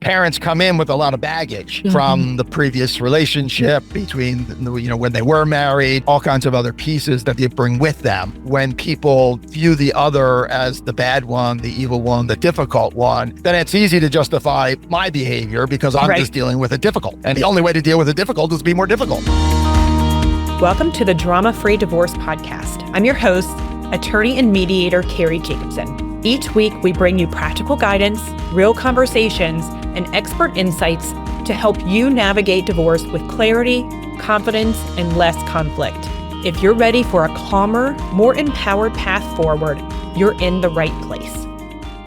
parents come in with a lot of baggage from the previous relationship between, when they were married, all kinds of other pieces that they bring with them. When people view the other as the bad one, the evil one, the difficult one, then it's easy to justify my behavior because I'm just dealing with it difficult. And the only way to deal with it difficult is to be more difficult. Welcome to the Drama-Free Divorce Podcast. I'm your host, attorney and mediator, Cary Jacobson. Each week, we bring you practical guidance, real conversations, and expert insights to help you navigate divorce with clarity, confidence, and less conflict. If you're ready for a calmer, more empowered path forward, you're in the right place.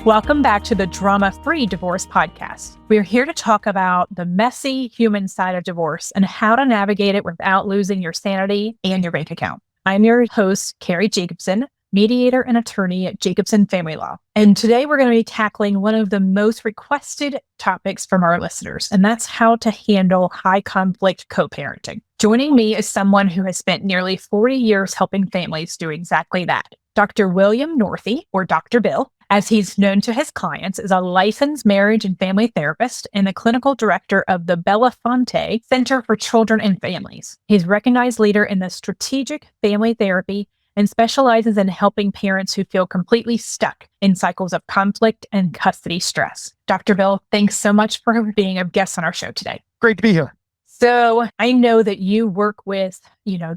Welcome back to the Drama-Free Divorce Podcast. We're here to talk about the messy human side of divorce and how to navigate it without losing your sanity and your bank account. I'm your host, Cary Jacobson, mediator and attorney at Jacobson Family Law. And today we're going to be tackling one of the most requested topics from our listeners, and that's how to handle high conflict co-parenting. Joining me is someone who has spent nearly 40 years helping families do exactly that. Dr. William Northey, or Dr. Bill, as he's known to his clients, is a licensed marriage and family therapist and the clinical director of the Belafonte Center for Children and Families. He's a recognized leader in the strategic family therapy and specializes in helping parents who feel completely stuck in cycles of conflict and custody stress. Dr. Bill, thanks so much for being a guest on our show today. Great to be here. So I know that you work with,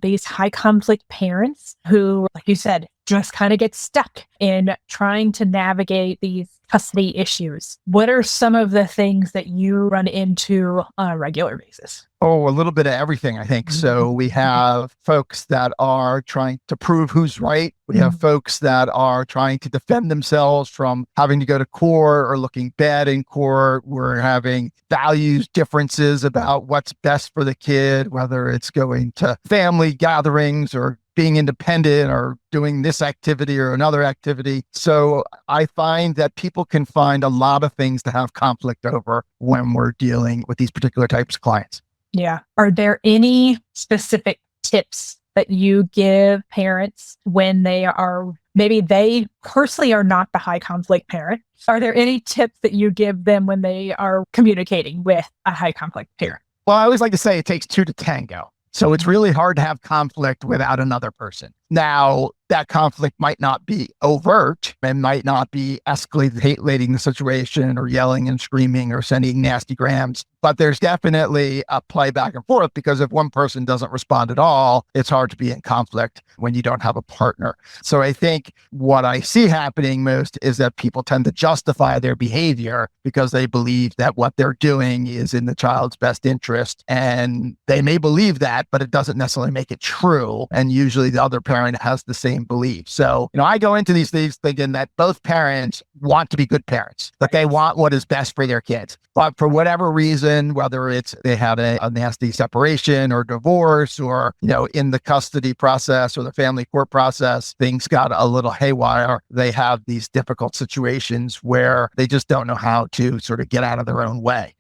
these high conflict parents who, like you said, just kind of get stuck in trying to navigate these custody issues. What are some of the things that you run into on a regular basis? Oh, a little bit of everything, I think. So we have folks that are trying to prove who's right. We have folks that are trying to defend themselves from having to go to court or looking bad in court. We're having values differences about what's best for the kid, whether it's going to family gatherings or being independent or doing this activity or another activity. So I find that people can find a lot of things to have conflict over when we're dealing with these particular types of clients. Yeah. Are there any specific tips that you give parents when maybe they personally are not the high conflict parent? Are there any tips that you give them when they are communicating with a high conflict parent? Well, I always like to say it takes two to tango. So it's really hard to have conflict without another person. Now, that conflict might not be overt and might not be escalating the situation or yelling and screaming or sending nasty grams, but there's definitely a play back and forth because if one person doesn't respond at all, it's hard to be in conflict when you don't have a partner. So I think what I see happening most is that people tend to justify their behavior because they believe that what they're doing is in the child's best interest. And they may believe that, but it doesn't necessarily make it true. And usually the other parent has the same belief. So, I go into these things thinking that both parents want to be good parents, that they want what is best for their kids. But for whatever reason, whether it's they had a nasty separation or divorce or, in the custody process or the family court process, things got a little haywire. They have these difficult situations where they just don't know how to sort of get out of their own way.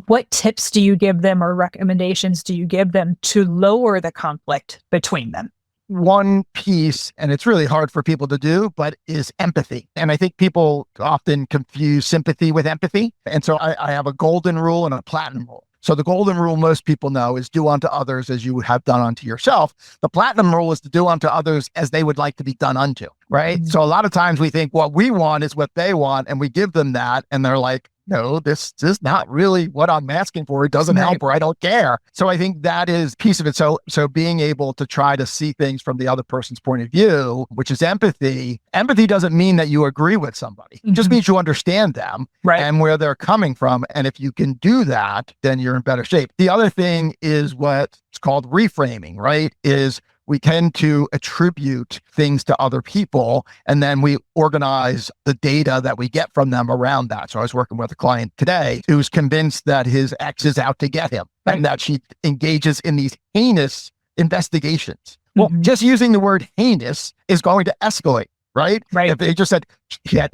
What tips do you give them or recommendations do you give them to lower the conflict between them? One piece, and it's really hard for people to do, but is empathy. And I think people often confuse sympathy with empathy. And so I have a golden rule and a platinum rule. So the golden rule most people know is do unto others as you have done unto yourself. The platinum rule is to do unto others as they would like to be done unto, right? So a lot of times we think what we want is what they want and we give them that and they're like, no, this is not really what I'm asking for. It doesn't help or I don't care. So I think that is piece of it. So being able to try to see things from the other person's point of view, which is empathy. Empathy doesn't mean that you agree with somebody. It just means you understand them and where they're coming from. And if you can do that, then you're in better shape. The other thing is what's called reframing, right? Is we tend to attribute things to other people, and then we organize the data that we get from them around that. So I was working with a client today who's convinced that his ex is out to get him and that she engages in these heinous investigations. Well, just using the word heinous is going to escalate. Right? If they just said she had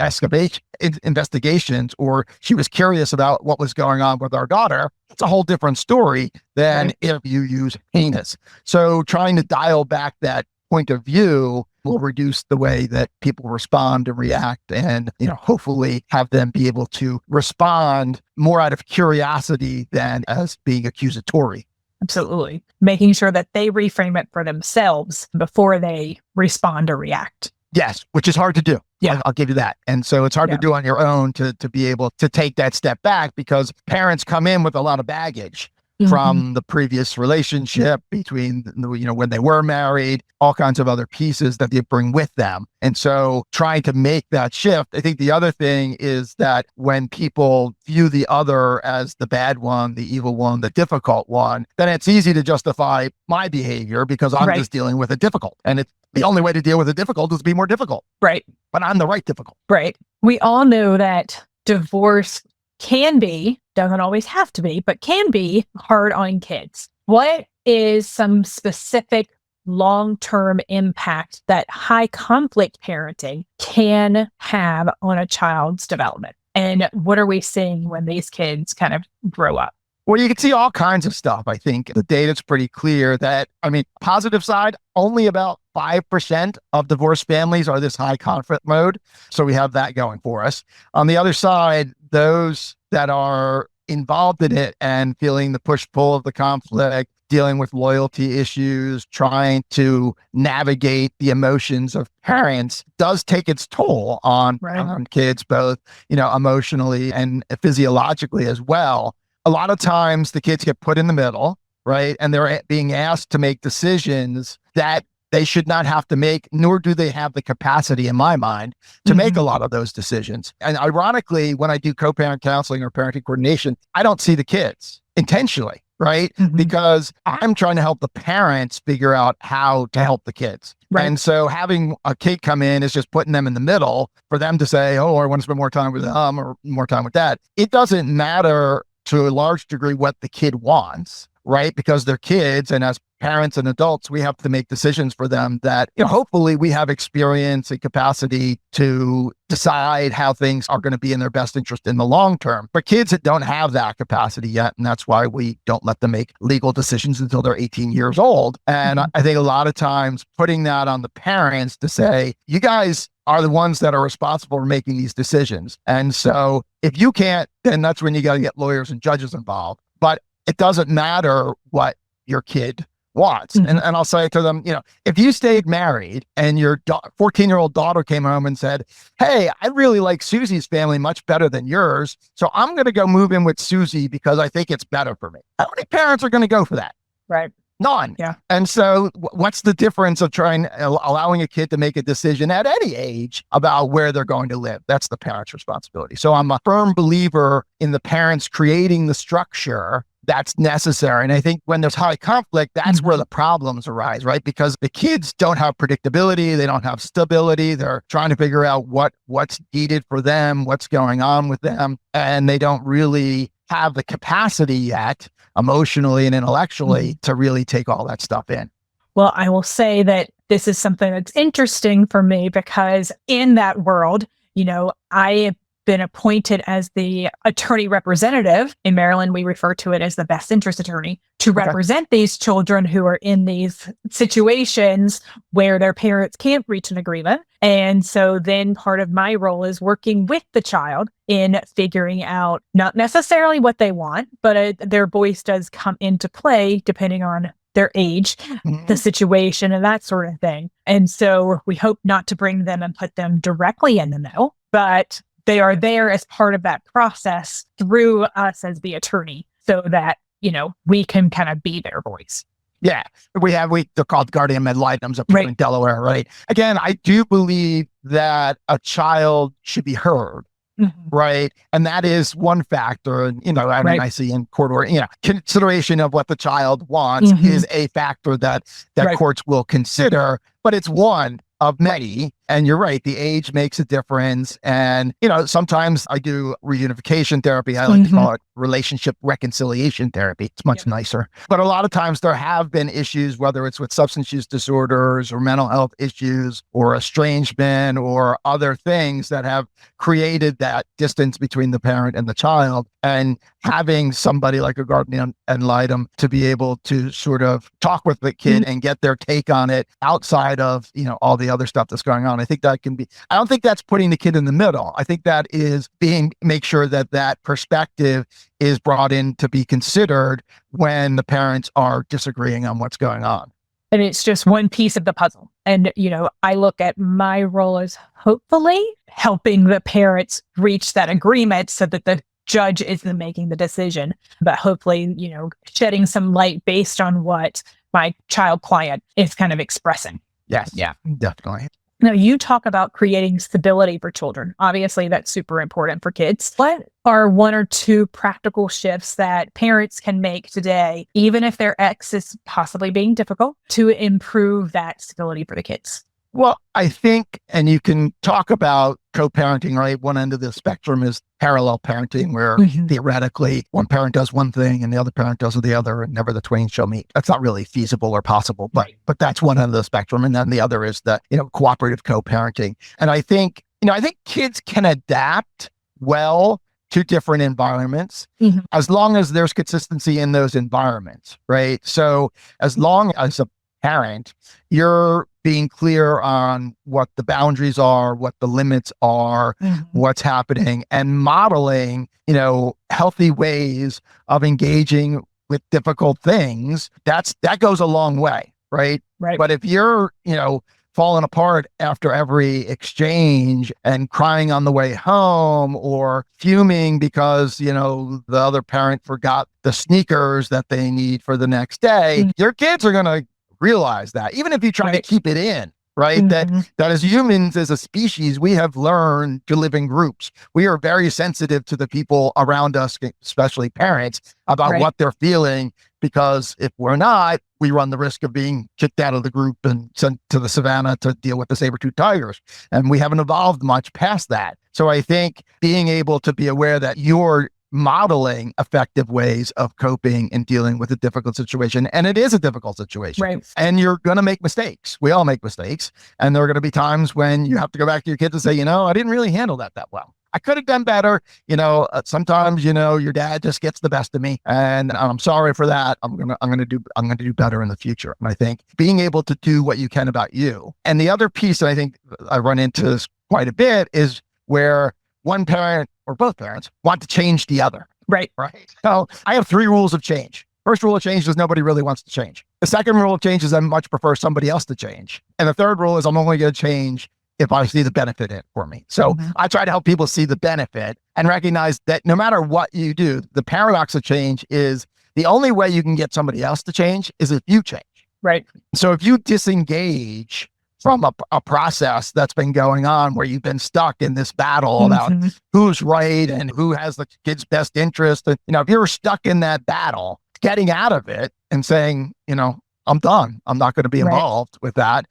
investigations or she was curious about what was going on with our daughter, it's a whole different story than if you use heinous. So trying to dial back that point of view will reduce the way that people respond and react, and, hopefully have them be able to respond more out of curiosity than as being accusatory. Absolutely. Making sure that they reframe it for themselves before they respond or react. Yes, which is hard to do. Yeah. I'll give you that. And so it's hard to do on your own to be able to take that step back, because parents come in with a lot of baggage from the previous relationship between, when they were married, all kinds of other pieces that they bring with them. And so trying to make that shift, I think the other thing is that when people view the other as the bad one, the evil one, the difficult one, then it's easy to justify my behavior because I'm just dealing with it difficult. And it's the only way to deal with it difficult is to be more difficult. Right. But I'm the right difficult. Right. We all know that divorce doesn't always have to be, but can be hard on kids. What is some specific long-term impact that high conflict parenting can have on a child's development? And what are we seeing when these kids kind of grow up? Well, you can see all kinds of stuff. I think the data's pretty clear that, positive side, only about 5% of divorced families are this high conflict mode. So we have that going for us. On the other side, those that are involved in it and feeling the push-pull of the conflict, dealing with loyalty issues, trying to navigate the emotions of parents, does take its toll on kids, both, emotionally and physiologically as well. A lot of times the kids get put in the middle, right? And they're being asked to make decisions that they should not have to make, nor do they have the capacity, in my mind, to make a lot of those decisions. And ironically, when I do co-parent counseling or parenting coordination, I don't see the kids intentionally, right? Because I'm trying to help the parents figure out how to help the kids. Right. And so having a kid come in is just putting them in the middle for them to say, oh, I want to spend more time with them or more time with dad. It doesn't matter to a large degree what the kid wants, right? Because they're kids, and as parents and adults, we have to make decisions for them that, hopefully we have experience and capacity to decide how things are going to be in their best interest in the long term. But kids that don't have that capacity yet, and that's why we don't let them make legal decisions until they're 18 years old. And I think a lot of times putting that on the parents to say, you guys are the ones that are responsible for making these decisions. And so if you can't, then that's when you got to get lawyers and judges involved. But it doesn't matter what your kid wants. And I'll say to them, if you stayed married and your 14-year-old daughter came home and said, hey, I really like Susie's family much better than yours, so I'm going to go move in with Susie because I think it's better for me. How many parents are going to go for that? Right. None. Yeah. And so what's the difference of allowing a kid to make a decision at any age about where they're going to live? That's the parent's responsibility. So I'm a firm believer in the parents creating the structure that's necessary. And I think when there's high conflict, that's where the problems arise, right? Because the kids don't have predictability. They don't have stability. They're trying to figure out what's needed for them, what's going on with them. And they don't really have the capacity yet, emotionally and intellectually, to really take all that stuff in. Well, I will say that this is something that's interesting for me because in that world, I have been appointed as the attorney representative. In Maryland, we refer to it as the best interest attorney to represent these children who are in these situations where their parents can't reach an agreement. And so then part of my role is working with the child in figuring out not necessarily what they want, but their voice does come into play depending on their age, the situation, and that sort of thing. And so we hope not to bring them and put them directly in the know, but they are there as part of that process through us as the attorney so that, we can kind of be their voice. Yeah, they're called guardian ad litem's up here in Delaware, right? Again, I do believe that a child should be heard, right? And that is one factor. And, I see in court order, consideration of what the child wants is a factor that courts will consider, but it's one of many. And you're right, the age makes a difference. And, sometimes I do reunification therapy. I like to call it relationship reconciliation therapy. It's much nicer. But a lot of times there have been issues, whether it's with substance use disorders or mental health issues or estrangement or other things that have created that distance between the parent and the child. And having somebody like a guardian ad litem to be able to sort of talk with the kid and get their take on it outside of, all the other stuff that's going on. I think that can be, I don't think that's putting the kid in the middle. I think that is make sure that perspective is brought in to be considered when the parents are disagreeing on what's going on. And it's just one piece of the puzzle. And, I look at my role as hopefully helping the parents reach that agreement so that the judge isn't making the decision, but hopefully, shedding some light based on what my child client is kind of expressing. Yes. Yeah, definitely. Now, you talk about creating stability for children. Obviously, that's super important for kids. What are one or two practical shifts that parents can make today, even if their ex is possibly being difficult, to improve that stability for the kids? Well, I think, and you can talk about co-parenting, right? One end of the spectrum is parallel parenting, where theoretically one parent does one thing and the other parent does the other, and never the twain shall meet. That's not really feasible or possible, but that's one end of the spectrum. And then the other is the, cooperative co-parenting. And I think kids can adapt well to different environments as long as there's consistency in those environments, right? So as long as a parent, you're being clear on what the boundaries are, what the limits are, what's happening, and modeling, healthy ways of engaging with difficult things, that goes a long way, right? Right. But if you're, falling apart after every exchange and crying on the way home or fuming because, the other parent forgot the sneakers that they need for the next day, your kids are going to realize that, even if you try to keep it in, right? That as humans, as a species, we have learned to live in groups. We are very sensitive to the people around us, especially parents, about what they're feeling, because if we're not, we run the risk of being kicked out of the group and sent to the savannah to deal with the saber-toothed tigers. And we haven't evolved much past that. So I think being able to be aware that you're modeling effective ways of coping and dealing with a difficult situation. And it is a difficult situation. Right. And you're going to make mistakes. We all make mistakes. And there are going to be times when you have to go back to your kids and say, I didn't really handle that well. I could have done better. Sometimes, your dad just gets the best of me, and I'm sorry for that. I'm going to do better in the future. And I think being able to do what you can about you. And the other piece that I think I run into this quite a bit is where one parent or both parents want to change the other. Right. So I have 3 rules of change. First rule of change is nobody really wants to change. The second rule of change is I much prefer somebody else to change. And the third rule is I'm only going to change if I see the benefit in it for me. So I try to help people see the benefit and recognize that no matter what you do, the paradox of change is the only way you can get somebody else to change is if you change. Right. So if you disengage from a process that's been going on where you've been stuck in this battle about who's right and who has the kid's best interest. And, if you're stuck in that battle, getting out of it and saying, I'm done. I'm not going to be involved with that.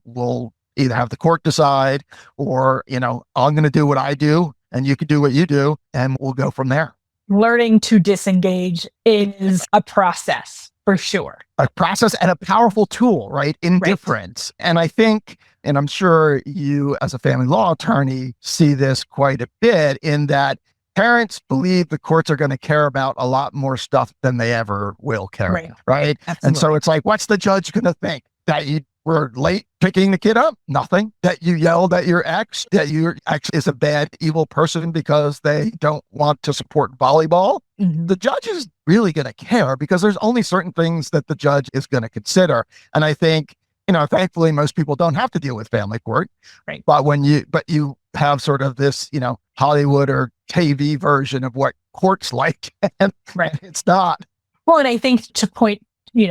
We'll either have the court decide or, I'm going to do what I do and you can do what you do and we'll go from there. Learning to disengage is a process. For sure. A process and a powerful tool, right? Indifference. Right. And I think, and I'm sure you as a family law attorney see this quite a bit, in that parents believe the courts are going to care about a lot more stuff than they ever will care about, right? Absolutely. And so it's like, what's the judge going to think? That you were late picking the kid up? Nothing. That you yelled at your ex? That your ex is a bad, evil person because they don't want to support volleyball? The judge is really going to care because there's only certain things that the judge is going to consider. And I think, thankfully most people don't have to deal with family court. Right. But you have sort of this, Hollywood or TV version of what court's like. And it's not. Well, and I think to point,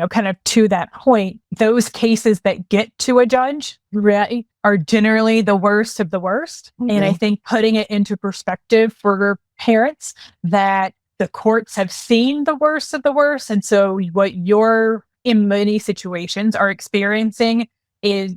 kind of to that point, those cases that get to a judge, right, are generally the worst of the worst. And I think putting it into perspective for parents that the courts have seen the worst of the worst. And so what you're in many situations are experiencing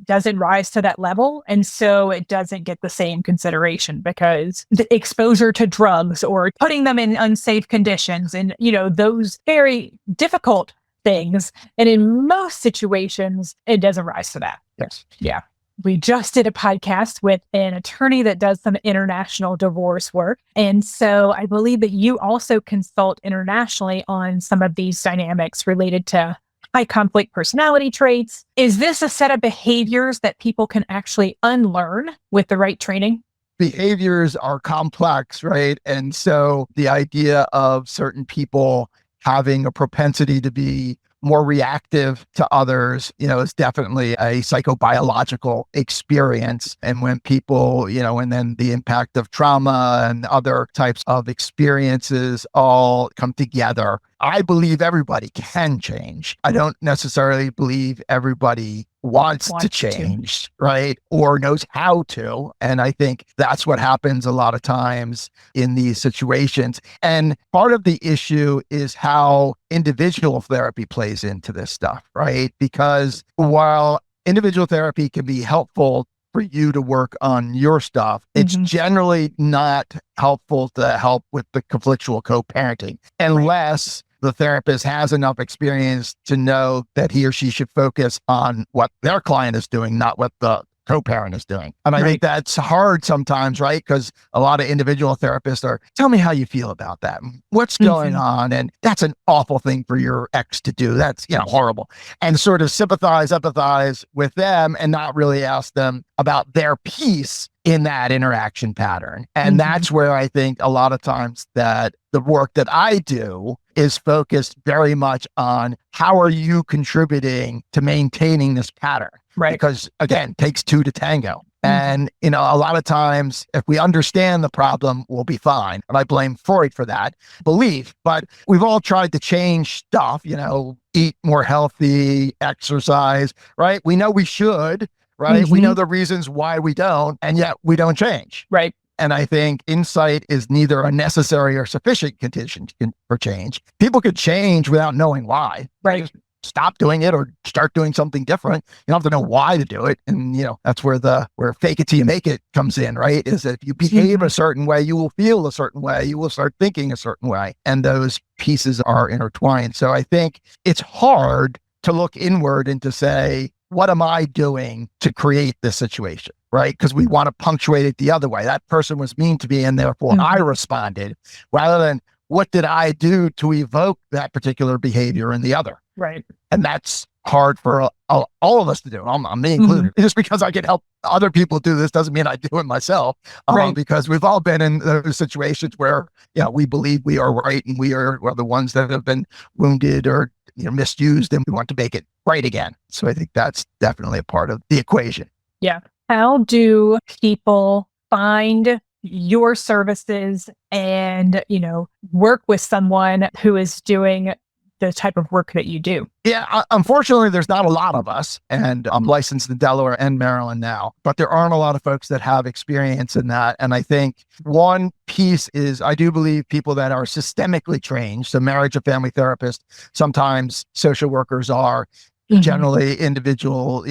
doesn't rise to that level. And so it doesn't get the same consideration because the exposure to drugs or putting them in unsafe conditions and, those very difficult things. And in most situations, it doesn't rise to that. Yes. Yeah. We just did a podcast with an attorney that does some international divorce work. And so I believe that you also consult internationally on some of these dynamics related to high conflict personality traits. Is this a set of behaviors that people can actually unlearn with the right training? Behaviors are complex, right? And so the idea of certain people having a propensity to be more reactive to others, is definitely a psychobiological experience. And when people, and then the impact of trauma and other types of experiences all come together, I believe everybody can change. I don't necessarily believe everybody wants to change, right? Or knows how to. And I think that's what happens a lot of times in these situations. And part of the issue is how individual therapy plays into this stuff, right? Because while individual therapy can be helpful for you to work on your stuff, it's generally not helpful to help with the conflictual co-parenting unless the therapist has enough experience to know that he or she should focus on what their client is doing, not what the co-parent is doing. And I think that's hard sometimes, right? Because a lot of individual therapists are, tell me how you feel about that. What's going on? And that's an awful thing for your ex to do. That's, horrible. And sort of empathize with them and not really ask them about their piece in that interaction pattern. And that's where I think a lot of times that the work that I do is focused very much on how are you contributing to maintaining this pattern? Right. Because again, it takes two to tango. And, a lot of times if we understand the problem, we'll be fine. And I blame Freud for that belief, but we've all tried to change stuff, eat more healthy, exercise, right? We know we should, right? We know the reasons why we don't, and yet we don't change. Right. And I think insight is neither a necessary or sufficient condition for change. People could change without knowing why. Right. Just stop doing it or start doing something different. You don't have to know why to do it. And, that's where fake it till you make it comes in, right? Is that if you behave a certain way, you will feel a certain way, you will start thinking a certain way. And those pieces are intertwined. So I think it's hard to look inward and to say, what am I doing to create this situation? Right? Because we want to punctuate it the other way. That person was mean to me and therefore I responded, rather than what did I do to evoke that particular behavior in the other? Right. And that's hard for all of us to do. I'm me included. Just because I can help other people do this doesn't mean I do it myself. Because we've all been in those situations where, we believe we are right and we're the ones that have been wounded or misused, and we want to make it right again. So I think that's definitely a part of the equation. Yeah. How do people find your services and, work with someone who is doing the type of work that you do? Yeah, unfortunately, there's not a lot of us, and I'm licensed in Delaware and Maryland now, but there aren't a lot of folks that have experience in that. And I think one piece is I do believe people that are systemically trained, so marriage and family therapists, sometimes social workers are, generally individual,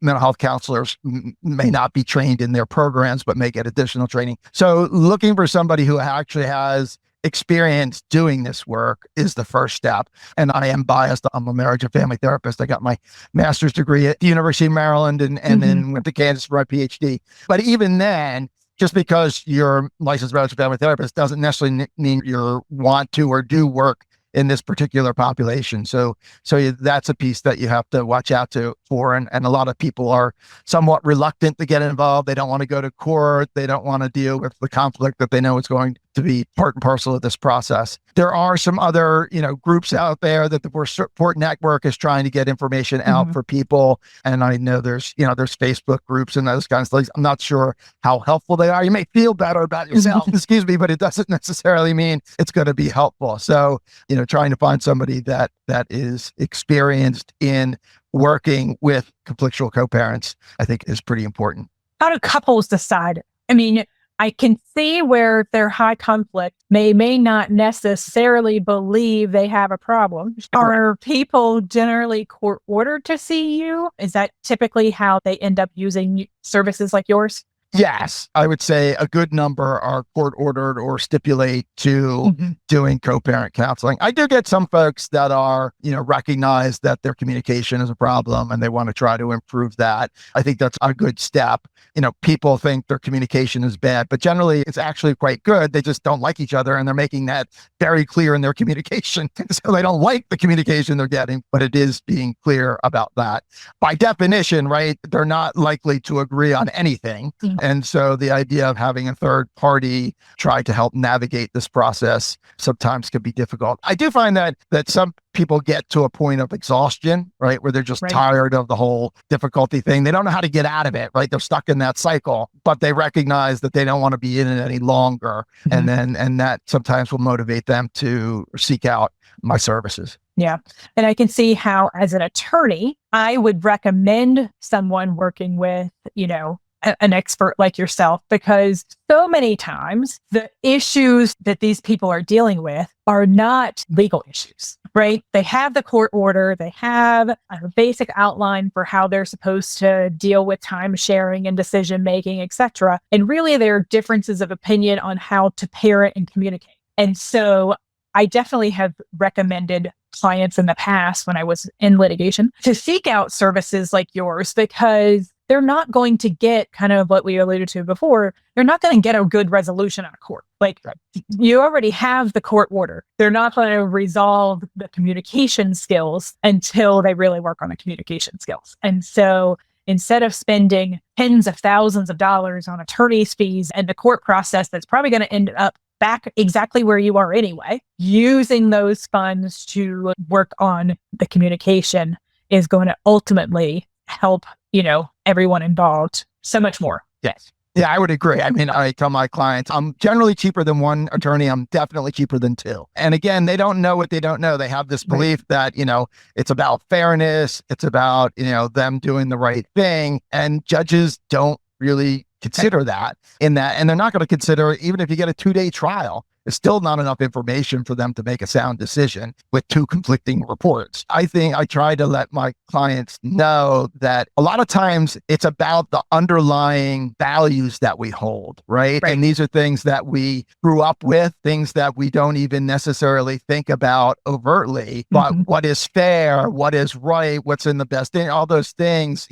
mental health counselors may not be trained in their programs, but may get additional training. So looking for somebody who actually has experience doing this work is the first step. And I am biased. I'm a marriage and family therapist. I got my master's degree at the University of Maryland and then went to Kansas for my PhD. But even then, just because you're licensed marriage and family therapist doesn't necessarily mean you want to or do work in this particular population. So that's a piece that you have to watch out for. And a lot of people are somewhat reluctant to get involved. They don't want to go to court. They don't want to deal with the conflict that they know is going to be part and parcel of this process. There are some other, groups out there that the Support Network is trying to get information out for people. And I know there's Facebook groups and those kinds of things. I'm not sure how helpful they are. You may feel better about yourself, but it doesn't necessarily mean it's going to be helpful. So, trying to find somebody that is experienced in working with conflictual co-parents, I think is pretty important. How do couples decide? I mean, I can see where their high conflict may not necessarily believe they have a problem. Are people generally court ordered to see you? Is that typically how they end up using services like yours? Yes, I would say a good number are court ordered or stipulate to doing co-parent counseling. I do get some folks that are, recognize that their communication is a problem and they want to try to improve that. I think that's a good step. People think their communication is bad, but generally it's actually quite good. They just don't like each other and they're making that very clear in their communication. So they don't like the communication they're getting, but it is being clear about that. By definition, right, they're not likely to agree on anything. And so the idea of having a third party try to help navigate this process sometimes can be difficult. I do find that some people get to a point of exhaustion, right, where they're just tired of the whole difficulty thing. They don't know how to get out of it, right? They're stuck in that cycle, but they recognize that they don't want to be in it any longer. And that sometimes will motivate them to seek out my services. Yeah. And I can see how, as an attorney, I would recommend someone working with, an expert like yourself, because so many times the issues that these people are dealing with are not legal issues, right? They have the court order, they have a basic outline for how they're supposed to deal with time sharing and decision making, etc. And really there are differences of opinion on how to parent and communicate. And so I definitely have recommended clients in the past when I was in litigation to seek out services like yours, because they're not going to get kind of what we alluded to before. They're not going to get a good resolution out of court. You already have the court order. They're not going to resolve the communication skills until they really work on the communication skills. And so instead of spending tens of thousands of dollars on attorney's fees and the court process that's probably going to end up back exactly where you are anyway, using those funds to work on the communication is going to ultimately help, everyone involved so much more. Yes. Yeah, I would agree. I mean, I tell my clients, I'm generally cheaper than one attorney. I'm definitely cheaper than two. And again, they don't know what they don't know. They have this belief that, it's about fairness. It's about, them doing the right thing. And judges don't really consider that in that. And they're not going to consider, even if you get a 2-day trial, it's still not enough information for them to make a sound decision with two conflicting reports. I think I try to let my clients know that a lot of times it's about the underlying values that we hold, right? And these are things that we grew up with, things that we don't even necessarily think about overtly, but what is fair, what is right, what's in the best thing, all those things,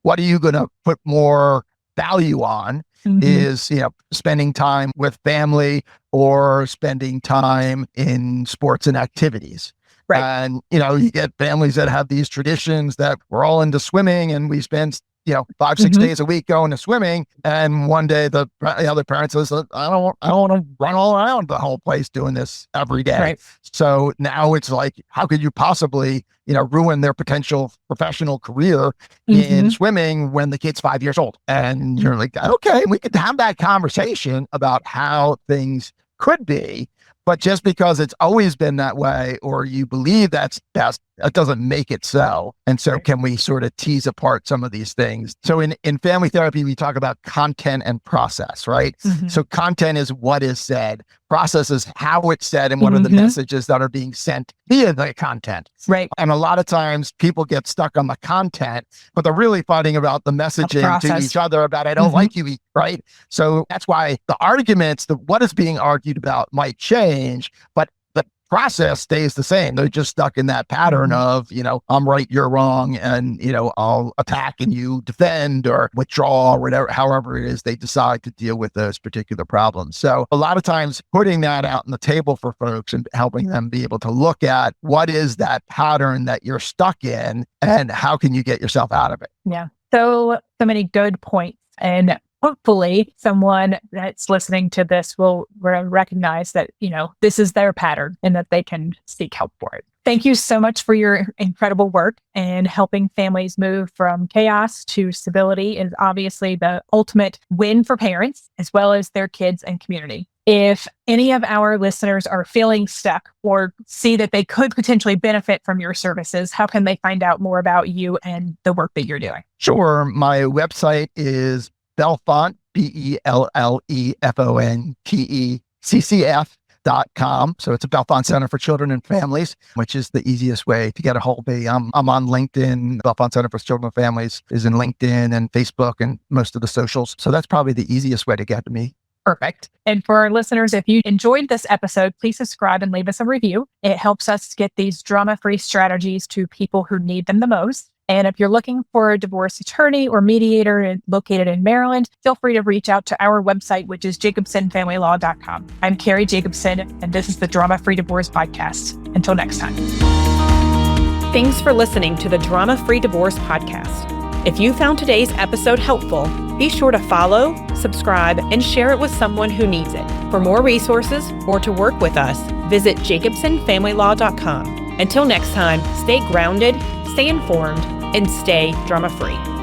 what are you going to put more value on? Is, spending time with family or spending time in sports and activities. And, you get families that have these traditions that we're all into swimming and we spend, 5-6 days a week going to swimming. And one day the other parent says, I don't want to run all around the whole place doing this every day. So now it's like, how could you possibly, ruin their potential professional career in swimming when the kid's 5 years old? And you're like, okay, we could have that conversation about how things could be. But just because it's always been that way, or you believe that's best, that doesn't make it so. And so can we sort of tease apart some of these things? So in family therapy, we talk about content and process, right? So content is what is said. Process is how it's said and what are the messages that are being sent via the content. And a lot of times people get stuck on the content, but they're really fighting about the messaging to each other about, I don't like you, right? So that's why the arguments, what is being argued about might change, but the process stays the same. They're just stuck in that pattern of, I'm right, you're wrong, and, I'll attack and you defend or withdraw or whatever, however it is they decide to deal with those particular problems. So a lot of times putting that out on the table for folks and helping them be able to look at what is that pattern that you're stuck in and how can you get yourself out of it? Yeah. So many good points. And hopefully someone that's listening to this will recognize that, this is their pattern and that they can seek help for it. Thank you so much for your incredible work, and helping families move from chaos to stability is obviously the ultimate win for parents as well as their kids and community. If any of our listeners are feeling stuck or see that they could potentially benefit from your services, how can they find out more about you and the work that you're doing? Sure. My website is Bellefonte, BELLEFONTECCF.com. So it's a Bellefonte Center for Children and Families, which is the easiest way to get a hold of me. I'm on LinkedIn. Bellefonte Center for Children and Families is in LinkedIn and Facebook and most of the socials. So that's probably the easiest way to get to me. Perfect. And for our listeners, if you enjoyed this episode, please subscribe and leave us a review. It helps us get these drama-free strategies to people who need them the most. And if you're looking for a divorce attorney or mediator located in Maryland, feel free to reach out to our website, which is jacobsonfamilylaw.com. I'm Cary Jacobson, and this is the Drama Free Divorce Podcast. Until next time. Thanks for listening to the Drama Free Divorce Podcast. If you found today's episode helpful, be sure to follow, subscribe, and share it with someone who needs it. For more resources or to work with us, visit jacobsonfamilylaw.com. Until next time, stay grounded, stay informed, and stay drama-free.